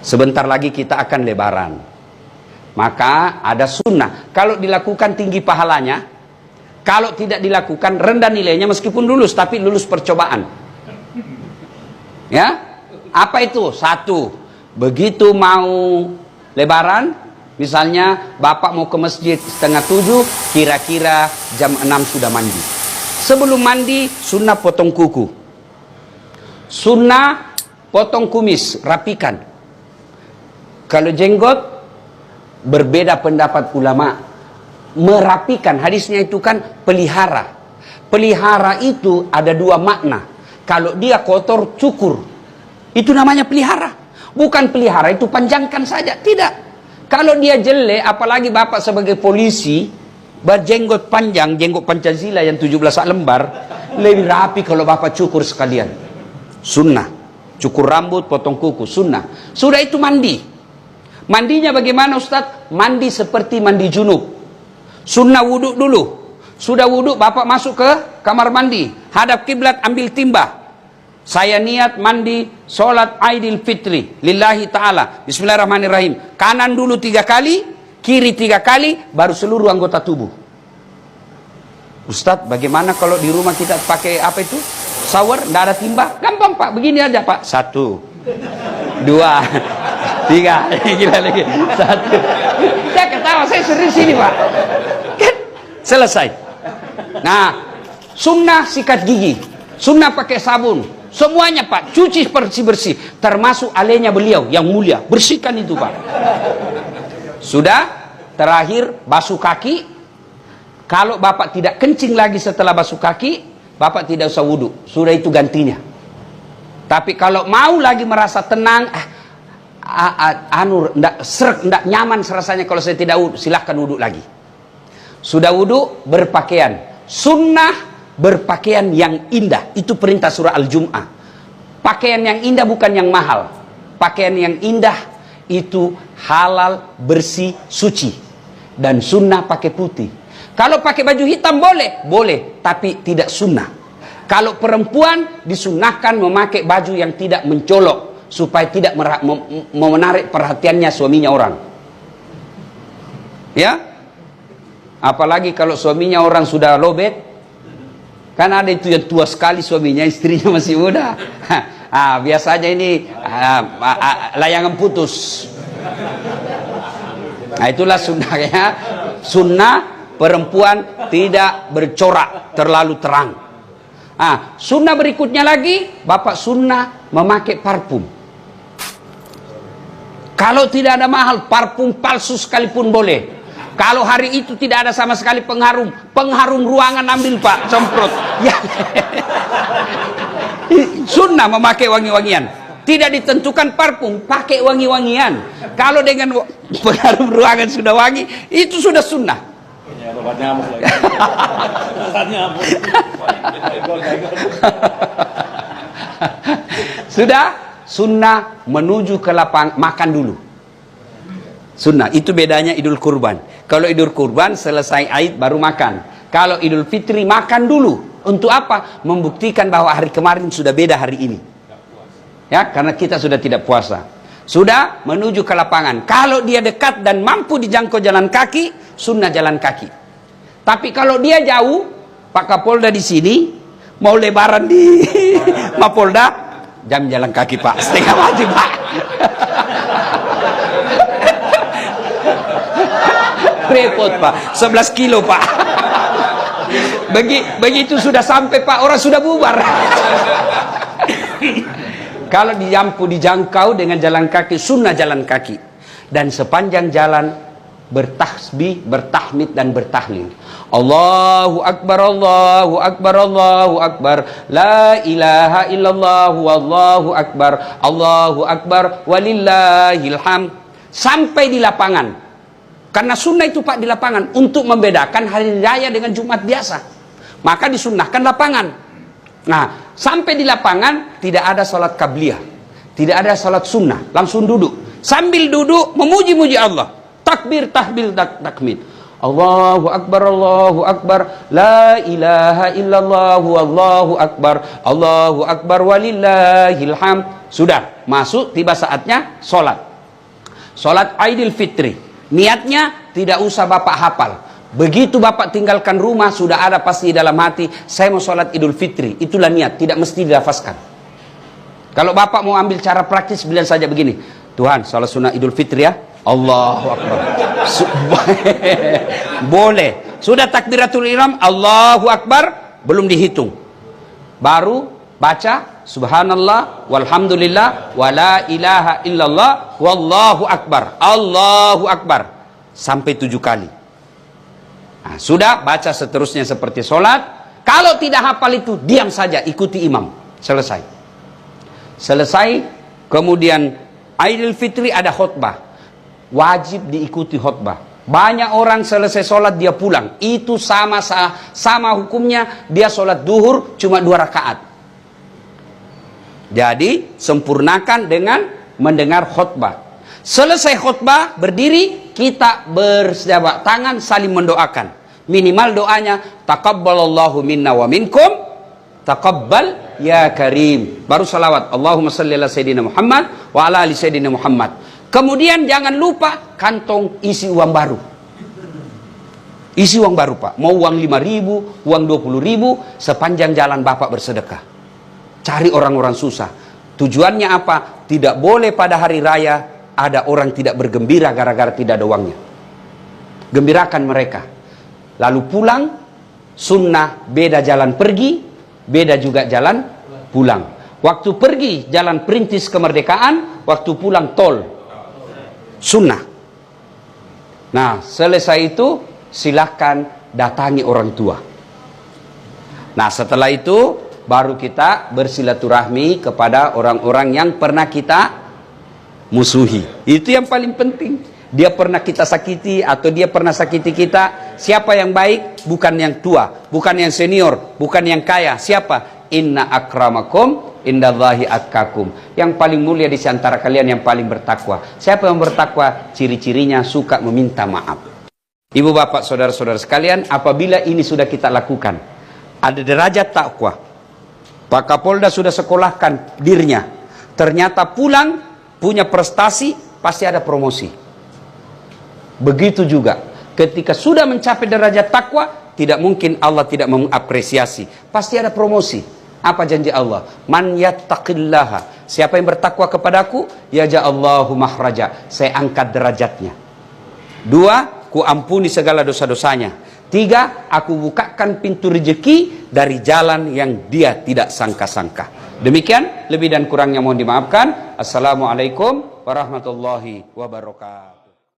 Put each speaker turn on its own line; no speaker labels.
Sebentar lagi kita akan lebaran. Maka ada sunnah. Kalau dilakukan tinggi pahalanya, kalau tidak dilakukan rendah nilainya meskipun lulus, tapi lulus percobaan. Ya, apa itu? Satu, begitu mau lebaran, misalnya bapak mau ke masjid 6:30, kira-kira jam 6 sudah mandi. Sebelum mandi, sunnah potong kuku, sunnah potong kumis, rapikan. Kalau jenggot, berbeda pendapat ulama. Merapikan, hadisnya itu kan pelihara. Pelihara itu ada dua makna. Kalau dia kotor, cukur. Itu namanya pelihara. Bukan pelihara itu panjangkan saja, tidak. Kalau dia jelek, apalagi bapak sebagai polisi, berjenggot panjang, jenggot Pancasila yang 17 lembar, lebih rapi kalau bapak cukur sekalian. Sunnah. Cukur rambut, potong kuku, sunnah. Sudah itu mandi. Mandinya bagaimana Ustaz? Mandi seperti mandi junub. Sunnah wudhu dulu. Sudah wudhu, bapak masuk ke kamar mandi. Hadap kiblat, ambil timba. Saya niat mandi sholat Aidil Fitri lillahi ta'ala. Bismillahirrahmanirrahim. Kanan dulu 3 kali, kiri 3 kali, baru seluruh anggota tubuh. Ustadz, bagaimana kalau di rumah kita pakai apa itu? Shower, tidak ada timba? Gampang Pak, begini aja Pak. 1, 2, 3. Gila lagi. 1. Saya ketawa, saya serius ini Pak. Kan? Selesai. Nah, sunnah sikat gigi. Sunnah pakai sabun. Semuanya Pak, cuci bersih-bersih. Termasuk alenya beliau yang mulia. Bersihkan itu Pak. Sudah, terakhir basuh kaki. Kalau bapak tidak kencing lagi setelah basuh kaki, bapak tidak usah wudhu. Sudah itu gantinya. Tapi kalau mau lagi merasa tenang, ndak nyaman rasanya kalau saya tidak wudhu, silahkan wudhu lagi. Sudah wudhu, berpakaian. Sunnah berpakaian yang indah. Itu perintah surah Al-Jum'ah. Pakaian yang indah bukan yang mahal. Pakaian yang indah itu halal, bersih, suci. Dan sunnah pakai putih. Kalau pakai baju hitam boleh? Boleh, tapi tidak sunnah. Kalau perempuan disunnahkan memakai baju yang tidak mencolok, supaya tidak menarik perhatiannya suaminya orang. Ya? Apalagi kalau suaminya orang sudah lobet. Kan ada itu yang tua sekali suaminya, istrinya masih muda. Biasanya ini layangan putus. Nah, itulah sunnahnya. Sunnah perempuan tidak bercorak terlalu terang. Sunnah berikutnya lagi, bapak sunnah memakai parfum. Kalau tidak ada mahal, parfum palsu sekalipun boleh. Kalau hari itu tidak ada sama sekali pengharum ruangan ambil Pak, semprot. Ya. Sunnah memakai wangi-wangian. Tidak ditentukan parfum, pakai wangi-wangian. Kalau dengan pengharum ruangan sudah wangi, itu sudah sunnah. Sudah sunnah menuju ke lapang makan dulu. Sunnah, itu bedanya Idul Kurban. Kalau Idul Kurban selesai Aid baru makan. Kalau Idul Fitri makan dulu. Untuk apa? Membuktikan bahwa hari kemarin sudah beda hari ini. Ya, karena kita sudah tidak puasa. Sudah menuju ke lapangan. Kalau dia dekat dan mampu dijangkau jalan kaki, sunnah jalan kaki. Tapi kalau dia jauh, Pak Kapolda di sini, mau lebaran di Mapolda, jam jalan kaki Pak, setengah mati Pak. Repot Pak, 11 kilo Pak. Begitu sudah sampai Pak, orang sudah bubar. Kalau dijangkau dengan jalan kaki, sunnah jalan kaki. Dan sepanjang jalan bertasbih, bertahmid dan bertahlil. Allahu Akbar, Allahu Akbar, Allahu Akbar. La ilaha illallah, wallahu Akbar. Allahu Akbar, walillahil hamd. Sampai di lapangan. Karena sunnah itu Pak di lapangan untuk membedakan hari raya dengan Jumat biasa. Maka disunnahkan lapangan. Nah, sampai di lapangan tidak ada salat qabliyah. Tidak ada salat sunnah. Langsung duduk. Sambil duduk memuji-muji Allah. Takbir, tahbil, takmid. Allahu Akbar, Allahu Akbar. La ilaha illallah, wallahu Akbar. Allahu Akbar, walillahil hamd. Sudah, masuk tiba saatnya salat. Sholat Idul Fitri. Niatnya tidak usah Bapak hafal. Begitu Bapak tinggalkan rumah, sudah ada pasti dalam hati, saya mau sholat Idul Fitri. Itulah niat, tidak mesti dilafazkan. Kalau Bapak mau ambil cara praktis, bilang saja begini, Tuhan, sholat sunnah Idul Fitri ya. Allahu Akbar. Boleh. Sudah takbiratul ihram, Allahu Akbar, belum dihitung. Baru baca subhanallah walhamdulillah wala ilaha illallah wallahu akbar. Allahu Akbar sampai 7 kali. Nah, sudah baca seterusnya seperti sholat. Kalau tidak hafal itu, diam saja, ikuti imam. Selesai. Selesai. Kemudian Idul Fitri ada khutbah. Wajib diikuti khutbah. Banyak orang selesai sholat dia pulang. Itu sama hukumnya dia sholat duhur cuma 2 rakaat. Jadi sempurnakan dengan mendengar khutbah. Selesai khutbah berdiri, kita berjabat tangan saling mendoakan. Minimal doanya taqabbalallahu minna wa minkum taqabbal ya karim. Baru salawat Allahumma shalli ala sayyidina Muhammad wa ala ali sayyidina Muhammad. Kemudian jangan lupa kantong isi uang baru. Isi uang baru Pak. Mau uang 5.000, uang 20.000, sepanjang jalan Bapak bersedekah. Cari orang-orang susah. Tujuannya apa? Tidak boleh pada hari raya ada orang tidak bergembira gara-gara tidak ada uangnya. Gembirakan mereka. Lalu pulang, sunnah beda jalan pergi, beda juga jalan pulang. Waktu pergi jalan perintis kemerdekaan, waktu pulang tol. Sunnah. Nah, selesai itu silahkan datangi orang tua. Nah, setelah itu baru kita bersilaturahmi kepada orang-orang yang pernah kita musuhi. Itu yang paling penting. Dia pernah kita sakiti atau dia pernah sakiti kita. Siapa yang baik? Bukan yang tua, bukan yang senior, bukan yang kaya. Siapa? Inna akramakum indallahi atqakum. Yang paling mulia di antara kalian yang paling bertakwa. Siapa yang bertakwa? Ciri-cirinya suka meminta maaf. Ibu bapak saudara-saudara sekalian, apabila ini sudah kita lakukan, ada derajat takwa. Pak Kapolda sudah sekolahkan dirinya. Ternyata pulang punya prestasi, pasti ada promosi. Begitu juga ketika sudah mencapai derajat takwa, tidak mungkin Allah tidak mengapresiasi. Pasti ada promosi. Apa janji Allah? Man yattaqillaha. Siapa yang bertakwa kepadaku, yaj'allahu makhraja. Saya angkat derajatnya. 2, ku ampuni segala dosa-dosanya. 3, aku bukakan pintu rezeki dari jalan yang dia tidak sangka-sangka. Demikian, lebih dan kurangnya mohon dimaafkan. Assalamualaikum warahmatullahi wabarakatuh.